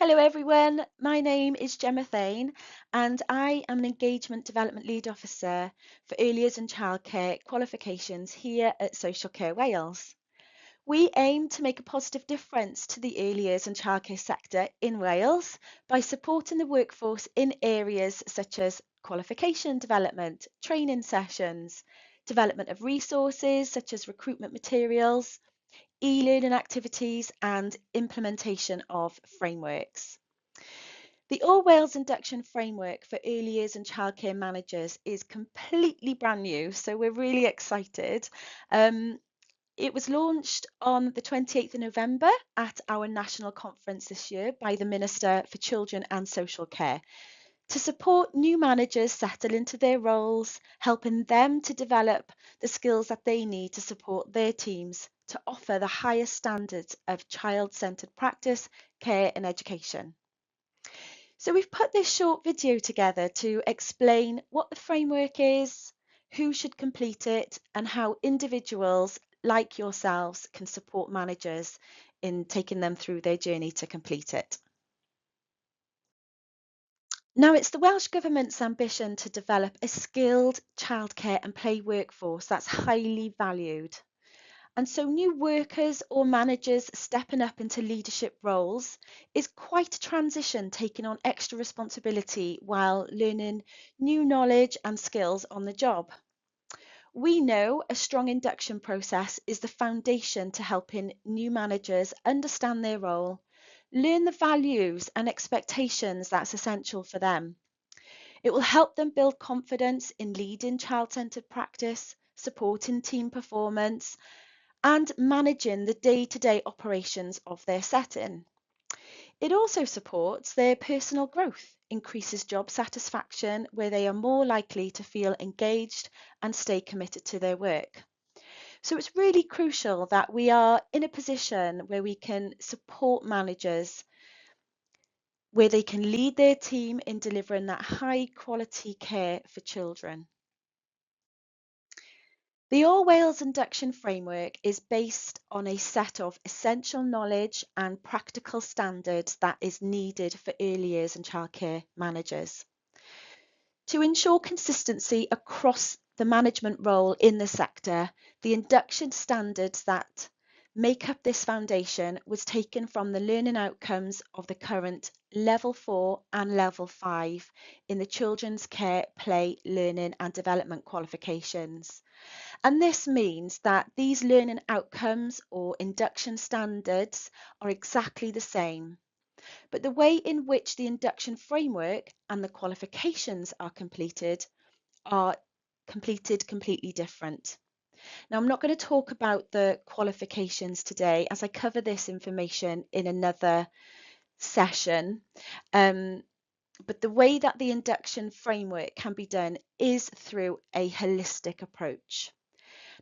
Hello everyone, my name is Gemma Thane and I am an Engagement Development Lead Officer for Early Years and Childcare qualifications here at Social Care Wales. We aim to make a positive difference to the early years and childcare sector in Wales by supporting the workforce in areas such as qualification development, training sessions, development of resources such as recruitment materials, e-learning activities and implementation of frameworks. The All Wales Induction Framework for Early Years and Childcare Managers is completely brand new, so we're really excited. It was launched on the 28th of November at our national conference this year by the Minister for Children and Social Care to support new managers settle into their roles, helping them to develop the skills that they need to support their teams to offer the highest standards of child-centred practice, care and education. So we've put this short video together to explain what the framework is, who should complete it, and how individuals like yourselves can support managers in taking them through their journey to complete it. Now, it's the Welsh Government's ambition to develop a skilled childcare and play workforce that's highly valued. And so new workers or managers stepping up into leadership roles is quite a transition, taking on extra responsibility while learning new knowledge and skills on the job. We know a strong induction process is the foundation to helping new managers understand their role, learn the values and expectations that's essential for them. It will help them build confidence in leading child-centred practice, supporting team performance, and managing the day-to-day operations of their setting. It also supports their personal growth, increases job satisfaction where they are more likely to feel engaged and stay committed to their work. So it's really crucial that we are in a position where we can support managers, where they can lead their team in delivering that high quality care for children. The All Wales Induction Framework is based on a set of essential knowledge and practical standards that is needed for early years and childcare managers. To ensure consistency across the management role in the sector, the induction standards that make up this foundation was taken from the learning outcomes of the current Level 4 and Level 5 in the Children's Care, Play, Learning and Development qualifications. And this means that these learning outcomes or induction standards are exactly the same, but the way in which the induction framework and the qualifications are completed completely different. Now, I'm not going to talk about the qualifications today as I cover this information in another session. But the way that the induction framework can be done is through a holistic approach.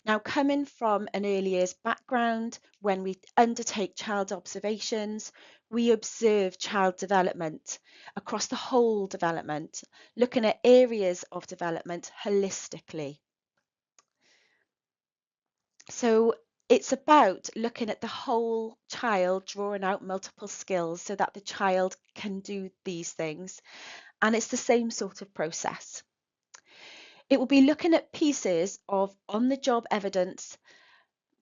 Now, coming from an early years background, when we undertake child observations, we observe child development across the whole development, looking at areas of development holistically. So it's about looking at the whole child, drawing out multiple skills so that the child can do these things. And it's the same sort of process. It will be looking at pieces of on-the-job evidence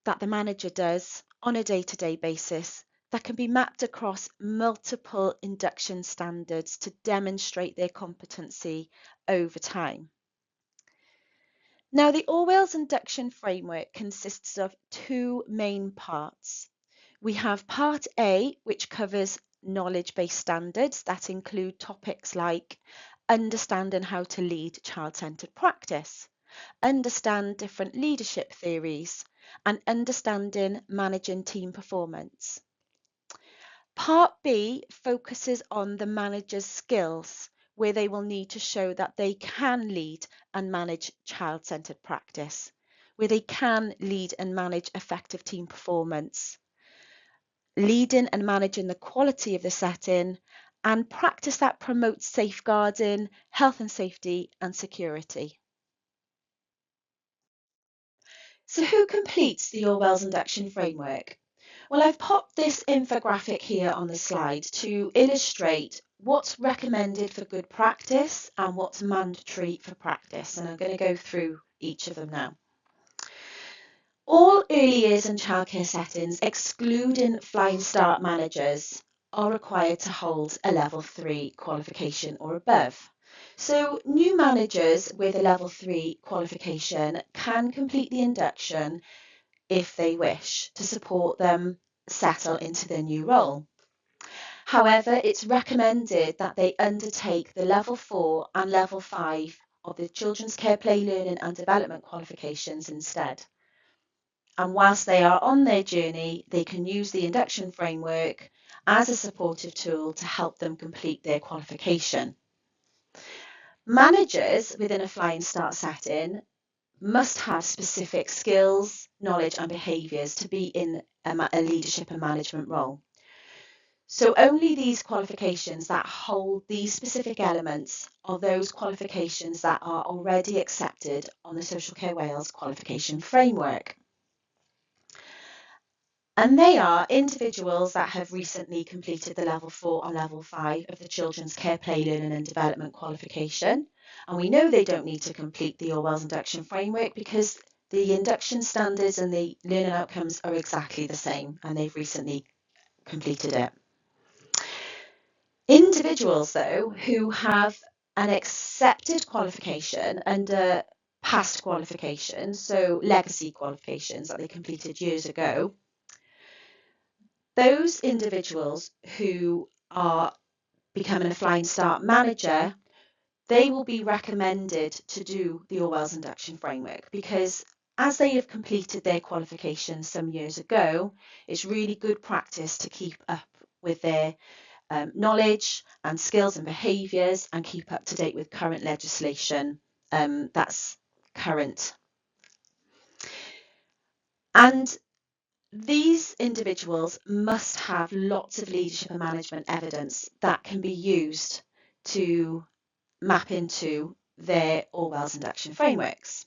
that the manager does on a day-to-day basis that can be mapped across multiple induction standards to demonstrate their competency over time. Now, the All Wales Induction Framework consists of two main parts. We have Part A, which covers knowledge-based standards that include topics like understanding how to lead child-centred practice, understand different leadership theories, and understanding managing team performance. Part B focuses on the manager's skills, where they will need to show that they can lead and manage child-centred practice, where they can lead and manage effective team performance, leading and managing the quality of the setting, and practice that promotes safeguarding, health and safety, and security. So who completes the All Wales Induction Framework? Well, I've popped this infographic here on the slide to illustrate what's recommended for good practice and what's mandatory for practice, and I'm going to go through each of them now. All early years and childcare settings, excluding Flying Start managers, are required to hold a level 3 qualification or above. So new managers with a level 3 qualification can complete the induction if they wish to support them settle into their new role. However, it's recommended that they undertake the level 4 and level 5 of the Children's Care Play Learning and Development qualifications instead. And whilst they are on their journey, they can use the induction framework as a supportive tool to help them complete their qualification. Managers within a Flying Start setting must have specific skills, knowledge and behaviours to be in a leadership and management role. So only these qualifications that hold these specific elements are those qualifications that are already accepted on the Social Care Wales qualification framework. And they are individuals that have recently completed the level 4 and level 5 of the Children's Care Play Learning and Development qualification. And we know they don't need to complete the Orwell's induction framework because the induction standards and the learning outcomes are exactly the same and they've recently completed it. Individuals, though, who have an accepted qualification under past qualifications, so legacy qualifications that they completed years ago, those individuals who are becoming a Flying Start manager, they will be recommended to do the Orwell's induction framework because as they have completed their qualifications some years ago, it's really good practice to keep up with their knowledge and skills and behaviours and keep up to date with current legislation that's current. And these individuals must have lots of leadership and management evidence that can be used to map into their Orwell's induction frameworks.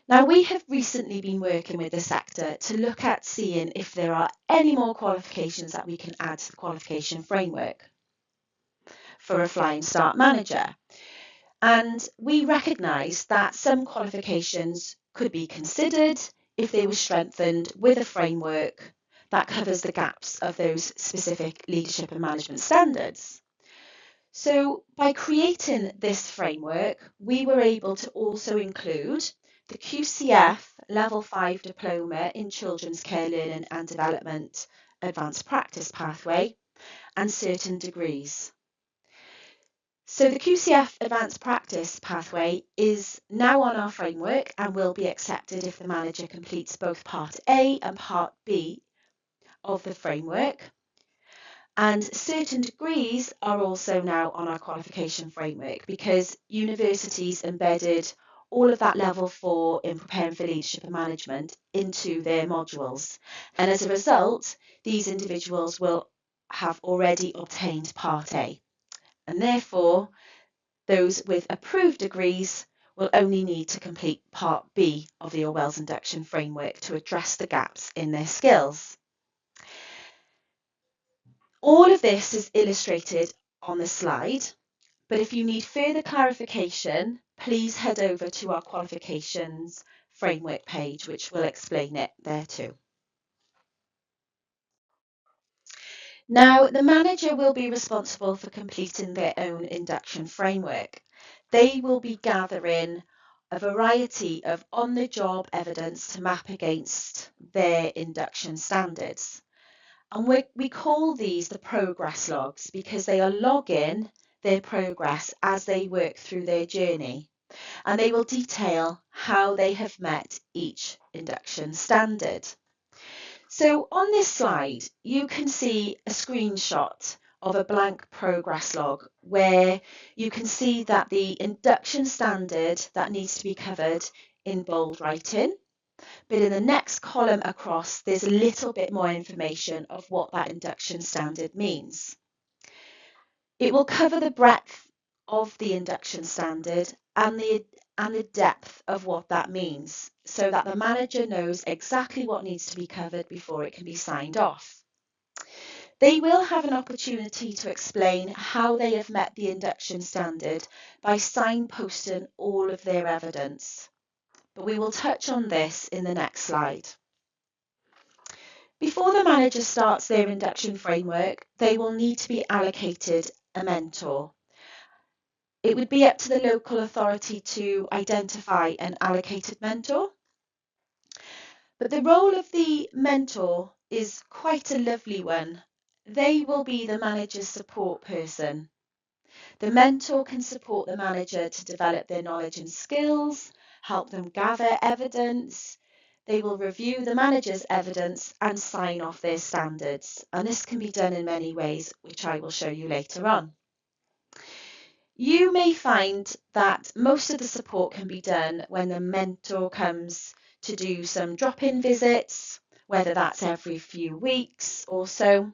Now, we have recently been working with the sector to look at seeing if there are any more qualifications that we can add to the qualification framework for a Flying Start manager. And we recognise that some qualifications could be considered if they were strengthened with a framework that covers the gaps of those specific leadership and management standards. So by creating this framework, we were able to also include the QCF Level 5 Diploma in Children's Care Learning and Development Advanced Practice Pathway and certain degrees. So the QCF Advanced Practice Pathway is now on our framework and will be accepted if the manager completes both Part A and Part B of the framework. And certain degrees are also now on our qualification framework because universities embedded all of that level 4 in preparing for leadership and management into their modules. And as a result, these individuals will have already obtained Part A. And therefore, those with approved degrees will only need to complete Part B of the Orwell's induction framework to address the gaps in their skills. All of this is illustrated on the slide, but if you need further clarification, please head over to our qualifications framework page, which will explain it there too. Now, the manager will be responsible for completing their own induction framework. They will be gathering a variety of on-the-job evidence to map against their induction standards. And we call these the progress logs because they are logging their progress as they work through their journey. And they will detail how they have met each induction standard. So on this slide, you can see a screenshot of a blank progress log where you can see that the induction standard that needs to be covered in bold writing. But in the next column across, there's a little bit more information of what that induction standard means. It will cover the breadth of the induction standard and the and the depth of what that means, so that the manager knows exactly what needs to be covered before it can be signed off. They will have an opportunity to explain how they have met the induction standard by signposting all of their evidence. But we will touch on this in the next slide. Before the manager starts their induction framework, they will need to be allocated a mentor. It would be up to the local authority to identify an allocated mentor. But the role of the mentor is quite a lovely one. They will be the manager's support person. The mentor can support the manager to develop their knowledge and skills, help them gather evidence. They will review the manager's evidence and sign off their standards. And this can be done in many ways, which I will show you later on. You may find that most of the support can be done when the mentor comes to do some drop-in visits, whether that's every few weeks or so.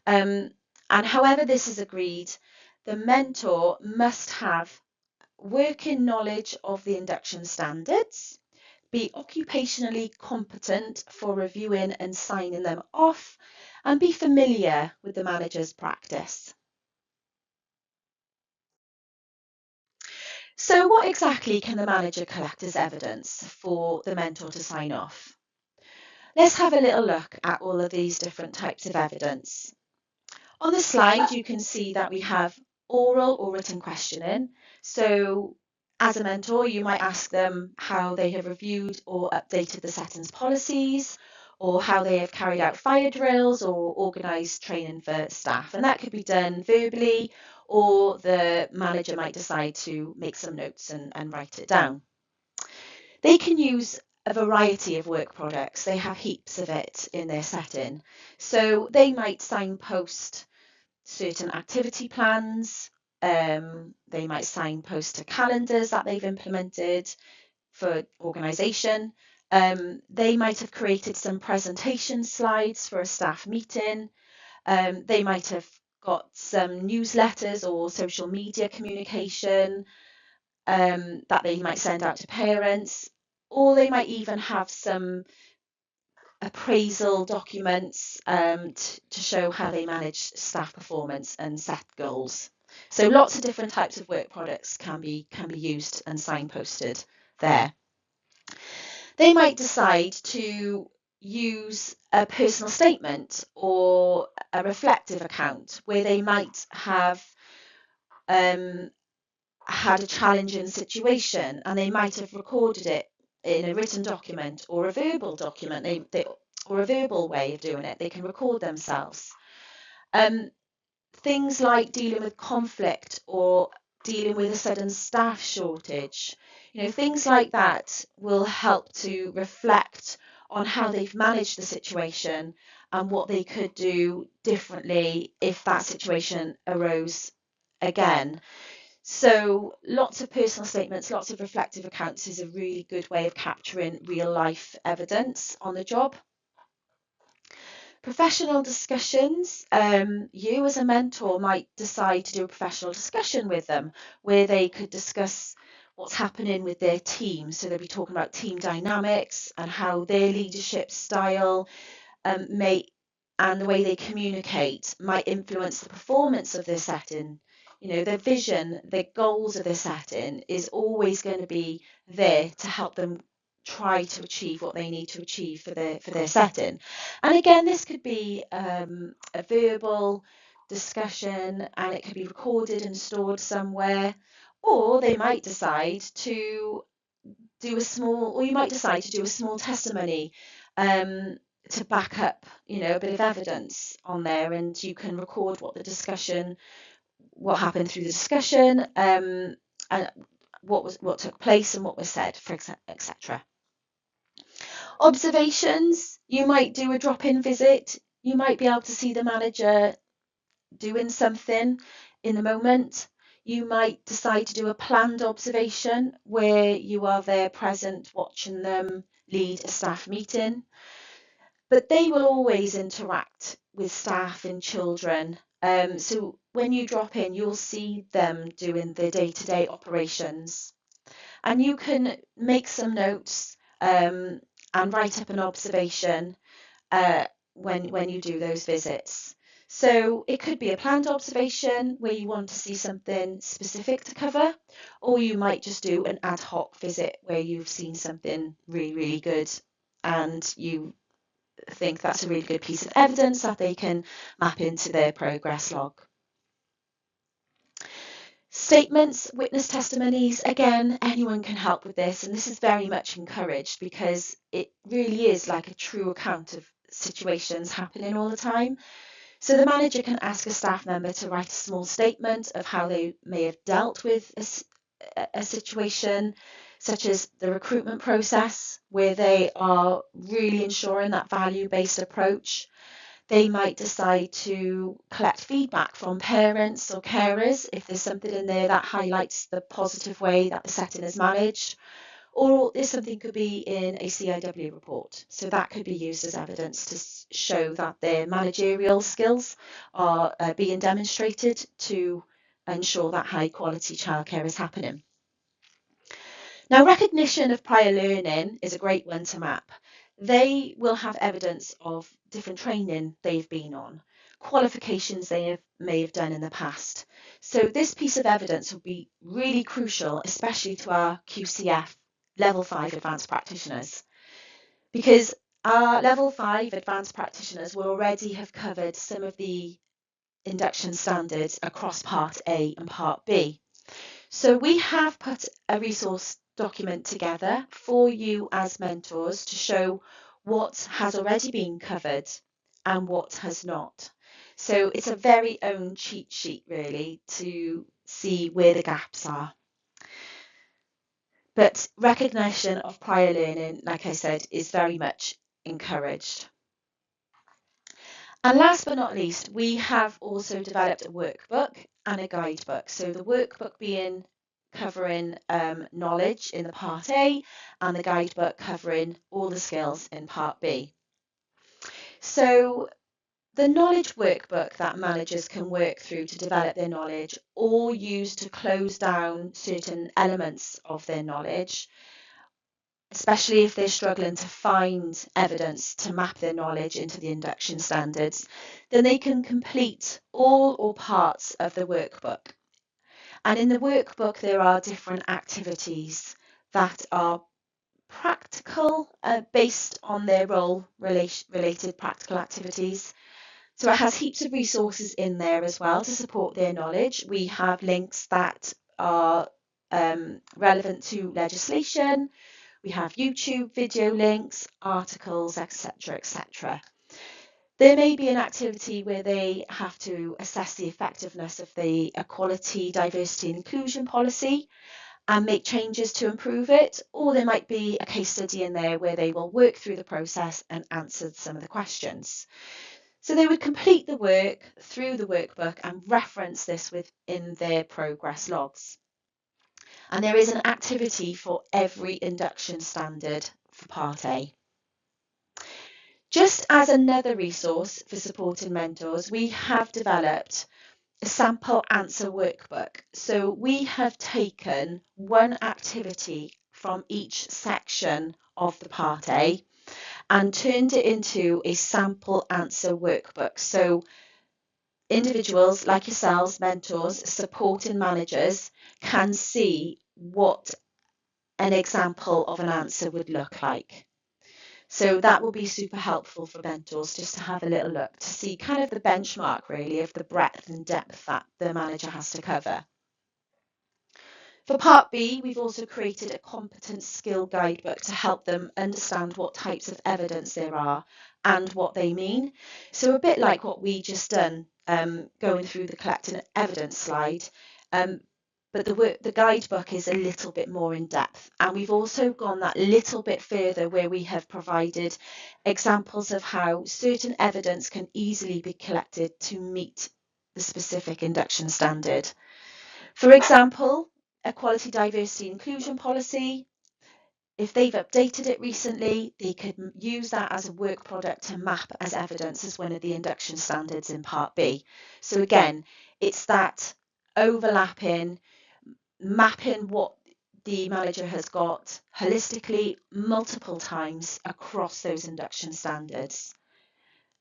And however this is agreed, the mentor must have working knowledge of the induction standards, be occupationally competent for reviewing and signing them off, and be familiar with the manager's practice. So what exactly can the manager collect as evidence for the mentor to sign off? Let's have a little look at all of these different types of evidence. On the slide, you can see that we have oral or written questioning. So as a mentor, you might ask them how they have reviewed or updated the settings policies, or how they have carried out fire drills or organised training for staff. And that could be done verbally, or the manager might decide to make some notes and write it down. They can use a variety of work products. They have heaps of it in their setting. So they might signpost certain activity plans. They might signpost to calendars that they've implemented for organisation. They might have created some presentation slides for a staff meeting. They might have got some newsletters or social media communication that they might send out to parents, or they might even have some appraisal documents to show how they manage staff performance and set goals. So lots of different types of work products can be used and signposted there. They might decide to use a personal statement or a reflective account where they might have had a challenging situation and they might have recorded it in a written document or a verbal document, or a verbal way of doing it. They can record themselves. Things like dealing with conflict or dealing with a sudden staff shortage, things like that will help to reflect on how they've managed the situation and what they could do differently if that situation arose again. So lots of personal statements, lots of reflective accounts is a really good way of capturing real life evidence on the job. Professional discussions, you as a mentor might decide to do a professional discussion with them where they could discuss what's happening with their team. So they'll be talking about team dynamics and how their leadership style and the way they communicate might influence the performance of their setting. Their vision, their goals of their setting is always going to be there to help them try to achieve what they need to achieve for their setting. And again, this could be a verbal discussion, and it could be recorded and stored somewhere, or they might decide to do a small testimony to back up, a bit of evidence on there, and you can record what happened through the discussion, and what took place and what was said, etc. Observations, you might do a drop-in visit. You might be able to see the manager doing something in the moment. You might decide to do a planned observation where you are there present watching them lead a staff meeting. But they will always interact with staff and children. So when you drop in, you'll see them doing their day-to-day operations. and you can make some notes and write up an observation when you do those visits. So it could be a planned observation where you want to see something specific to cover, or you might just do an ad hoc visit where you've seen something really, really good and you think that's a really good piece of evidence that they can map into their progress log. Statements, witness testimonies, again, anyone can help with this, and this is very much encouraged because it really is like a true account of situations happening all the time. So the manager can ask a staff member to write a small statement of how they may have dealt with a situation, such as the recruitment process, where they are really ensuring that value-based approach. They might decide to collect feedback from parents or carers if there's something in there that highlights the positive way that the setting is managed, or if something could be in a CIW report. So that could be used as evidence to show that their managerial skills are being demonstrated to ensure that high quality childcare is happening. Now, recognition of prior learning is a great one to map. They will have evidence of different training they've been on, qualifications they may have done in the past. So this piece of evidence will be really crucial, especially to our QCF Level 5 advanced practitioners, because our Level 5 advanced practitioners will already have covered some of the induction standards across Part A and Part B. So we have put a resource document together for you as mentors to show what has already been covered and what has not. So it's a very own cheat sheet really to see where the gaps are. But recognition of prior learning, like I said, is very much encouraged. And last but not least, we have also developed a workbook and a guidebook. So the workbook being covering knowledge in the Part A and the guidebook covering all the skills in Part B. So the knowledge workbook that managers can work through to develop their knowledge or use to close down certain elements of their knowledge, especially if they're struggling to find evidence to map their knowledge into the induction standards, then they can complete all or parts of the workbook. And in the workbook, there are different activities that are practical, based on their role related practical activities. So it has heaps of resources in there as well to support their knowledge. We have links that are relevant to legislation. We have YouTube video links, articles, etc., etc. There may be an activity where they have to assess the effectiveness of the equality, diversity and inclusion policy and make changes to improve it, or there might be a case study in there where they will work through the process and answer some of the questions. So they would complete the work through the workbook and reference this within their progress logs. And there is an activity for every induction standard for Part A. Just as another resource for supporting mentors, we have developed a sample answer workbook. So we have taken one activity from each section of the Part A and turned it into a sample answer workbook. So individuals like yourselves, mentors, supporting managers, can see what an example of an answer would look like. So that will be super helpful for mentors just to have a little look to see kind of the benchmark really of the breadth and depth that the manager has to cover. For Part B, we've also created a competence skill guidebook to help them understand what types of evidence there are and what they mean. So a bit like what we just done, going through the collecting evidence slide, but the guidebook is a little bit more in depth, and we've also gone that little bit further where we have provided examples of how certain evidence can easily be collected to meet the specific induction standard. For example, equality, diversity, inclusion policy, if they've updated it recently, they could use that as a work product to map as evidence as one of the induction standards in Part B. So again, it's that overlapping, mapping what the manager has got holistically multiple times across those induction standards.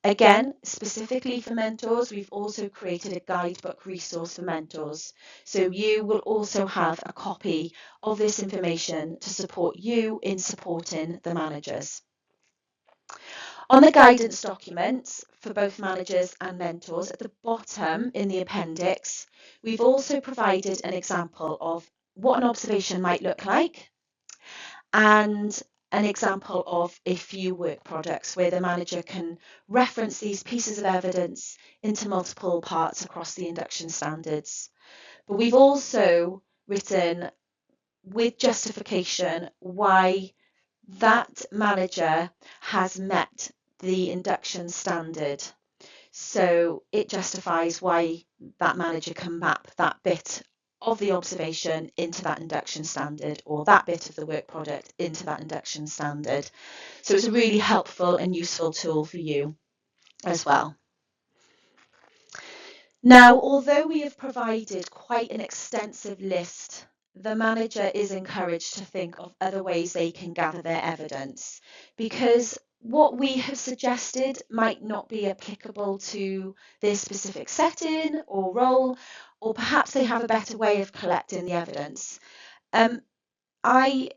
Again, specifically for mentors, we've also created a guidebook resource for mentors. So you will also have a copy of this information to support you in supporting the managers. On the guidance documents for both managers and mentors, at the bottom in the appendix, we've also provided an example of what an observation might look like and an example of a few work products where the manager can reference these pieces of evidence into multiple parts across the induction standards. But we've also written with justification why that manager has met the induction standard. So it justifies why that manager can map that bit of the observation into that induction standard, or that bit of the work product into that induction standard. So it's a really helpful and useful tool for you as well. Now, although we have provided quite an extensive list, the manager is encouraged to think of other ways they can gather their evidence, because what we have suggested might not be applicable to their specific setting or role, or perhaps they have a better way of collecting the evidence. I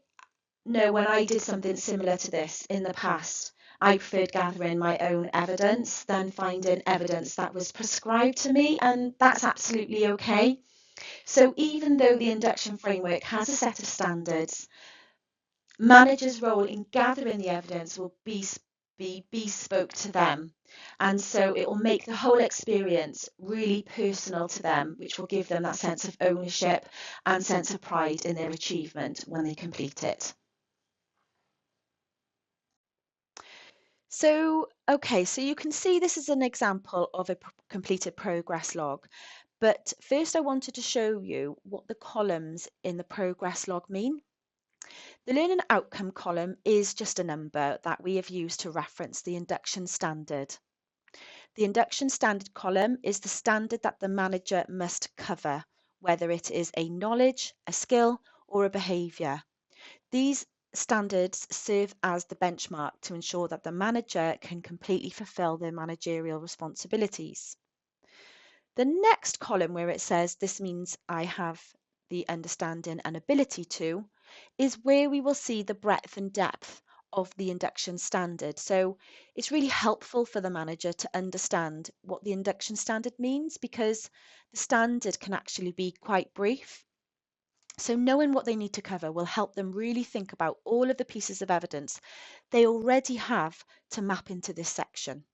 know when I did something similar to this in the past, I preferred gathering my own evidence than finding evidence that was prescribed to me, and that's absolutely okay. So even though the induction framework has a set of standards, managers' role in gathering the evidence will be bespoke to them. And so it will make the whole experience really personal to them, which will give them that sense of ownership and sense of pride in their achievement when they complete it. So you can see this is an example of a completed progress log. But first I wanted to show you what the columns in the progress log mean. The learning outcome column is just a number that we have used to reference the induction standard. The induction standard column is the standard that the manager must cover, whether it is a knowledge, a skill, or a behaviour. These standards serve as the benchmark to ensure that the manager can completely fulfill their managerial responsibilities. The next column where it says this means I have the understanding and ability to is where we will see the breadth and depth of the induction standard. So it's really helpful for the manager to understand what the induction standard means, because the standard can actually be quite brief. So knowing what they need to cover will help them really think about all of the pieces of evidence they already have to map into this section.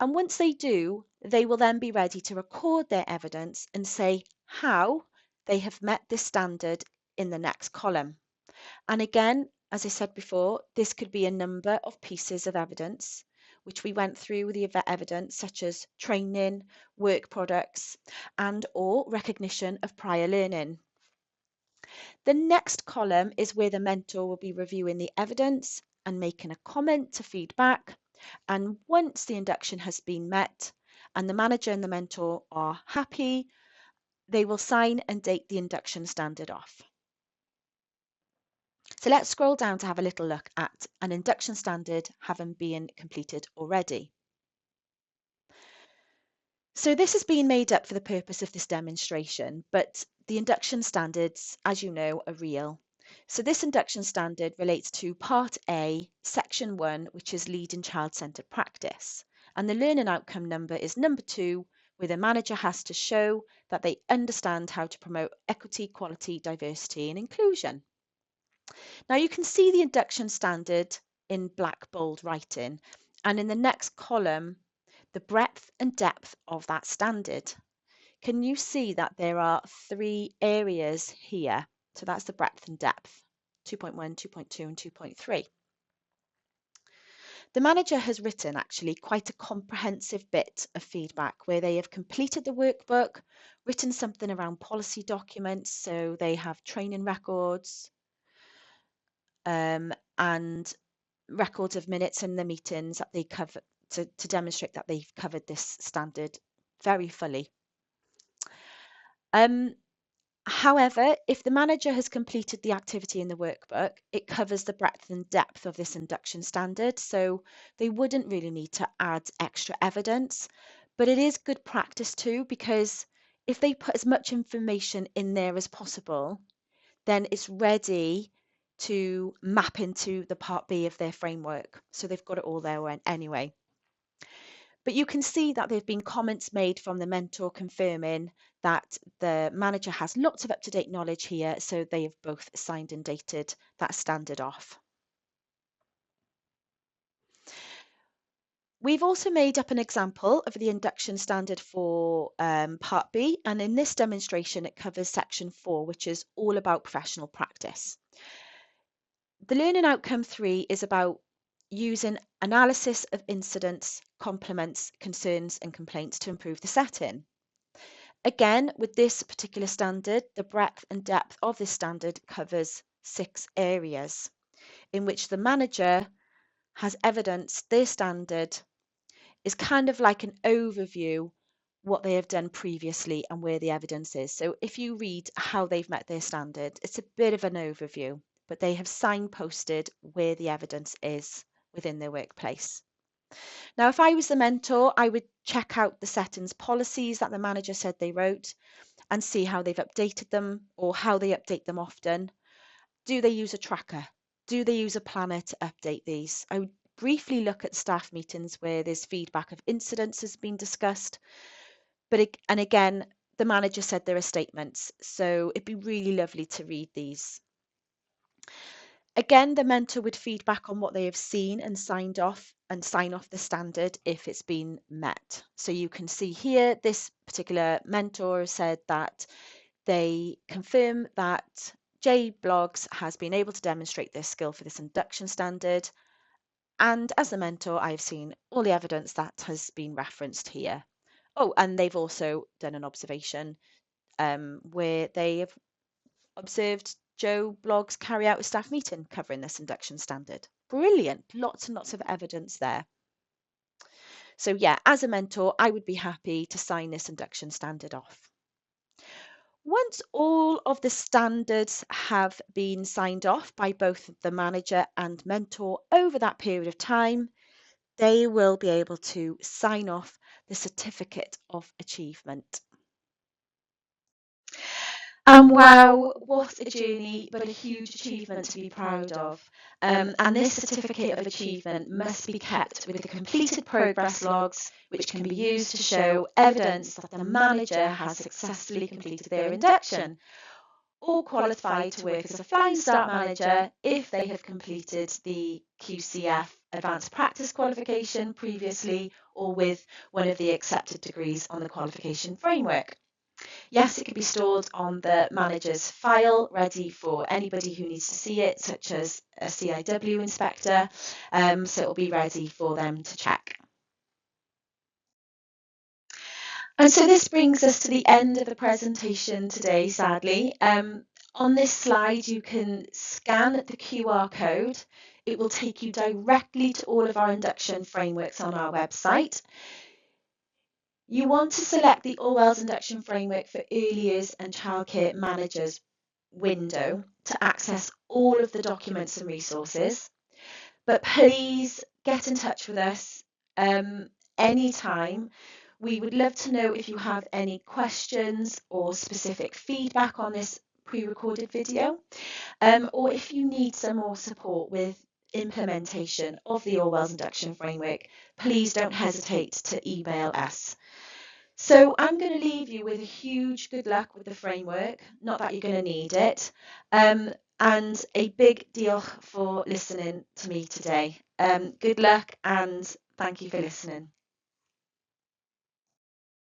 And once they do, they will then be ready to record their evidence and say how they have met this standard in the next column. And again, as I said before, this could be a number of pieces of evidence, which we went through with the evidence such as training, work products, and or recognition of prior learning. The next column is where the mentor will be reviewing the evidence and making a comment to feedback. And once the induction has been met and the manager and the mentor are happy, they will sign and date the induction standard off. So let's scroll down to have a little look at an induction standard having been completed already. So this has been made up for the purpose of this demonstration, but the induction standards, as you know, are real. So this induction standard relates to Part A, Section 1, which is Leading Child-Centred Practice. And the learning outcome number is number 2, where the manager has to show that they understand how to promote equity, equality, diversity and inclusion. Now you can see the induction standard in black bold writing, and in the next column, the breadth and depth of that standard. Can you see that there are 3 areas here? So that's the breadth and depth, 2.1, 2.2 and 2.3. The manager has written actually quite a comprehensive bit of feedback where they have completed the workbook, written something around policy documents, so they have training records and records of minutes in the meetings that they cover to demonstrate that they've covered this standard very fully. However, if the manager has completed the activity in the workbook, it covers the breadth and depth of this induction standard, so they wouldn't really need to add extra evidence. But it is good practice too, because if they put as much information in there as possible, then it's ready to map into the part B of their framework. So they've got it all there anyway. But you can see that there have been comments made from the mentor confirming that the manager has lots of up-to-date knowledge here, so they have both signed and dated that standard off. We've also made up an example of the induction standard for Part B, and in this demonstration it covers section 4, which is all about professional practice. The learning outcome 3 is about using analysis of incidents, compliments, concerns and complaints to improve the setting. Again, with this particular standard, the breadth and depth of this standard covers 6 areas in which the manager has evidenced their standard is kind of like an overview what they have done previously and where the evidence is. So if you read how they've met their standard, it's a bit of an overview, but they have signposted where the evidence is within their workplace. Now, if I was the mentor, I would check out the settings policies that the manager said they wrote and see how they've updated them or how they update them often. Do they use a tracker? Do they use a planner to update these? I would briefly look at staff meetings where there's feedback of incidents has been discussed. And again, the manager said there are statements, so it'd be really lovely to read these. Again, the mentor would feedback on what they have seen and signed off and sign off the standard if it's been met. So you can see here, this particular mentor said that they confirm that J Blogs has been able to demonstrate their skill for this induction standard. And as the mentor, I've seen all the evidence that has been referenced here. Oh, and they've also done an observation where they have observed Joe Blogs carry out a staff meeting covering this induction standard. Brilliant. Lots and lots of evidence there. So yeah, as a mentor, I would be happy to sign this induction standard off. Once all of the standards have been signed off by both the manager and mentor over that period of time, they will be able to sign off the certificate of achievement. And wow, what a journey, but a huge achievement to be proud of. And this certificate of achievement must be kept with the completed progress logs, which can be used to show evidence that the manager has successfully completed their induction, or qualified to work as a Flying Start manager if they have completed the QCF Advanced Practice qualification previously or with one of the accepted degrees on the qualification framework. Yes, it can be stored on the manager's file, ready for anybody who needs to see it, such as a CIW inspector, so it'll be ready for them to check. And so this brings us to the end of the presentation today, sadly. On this slide, you can scan the QR code. It will take you directly to all of our induction frameworks on our website. You want to select the All-Well's Induction Framework for Early Years and Childcare Managers window to access all of the documents and resources. But please get in touch with us anytime. We would love to know if you have any questions or specific feedback on this pre-recorded video, or if you need some more support with implementation of the All-Well's Induction Framework, please don't hesitate to email us. So I'm going to leave you with a huge good luck with the framework, not that you're going to need it, and a big deal for listening to me today. Good luck and thank you for listening.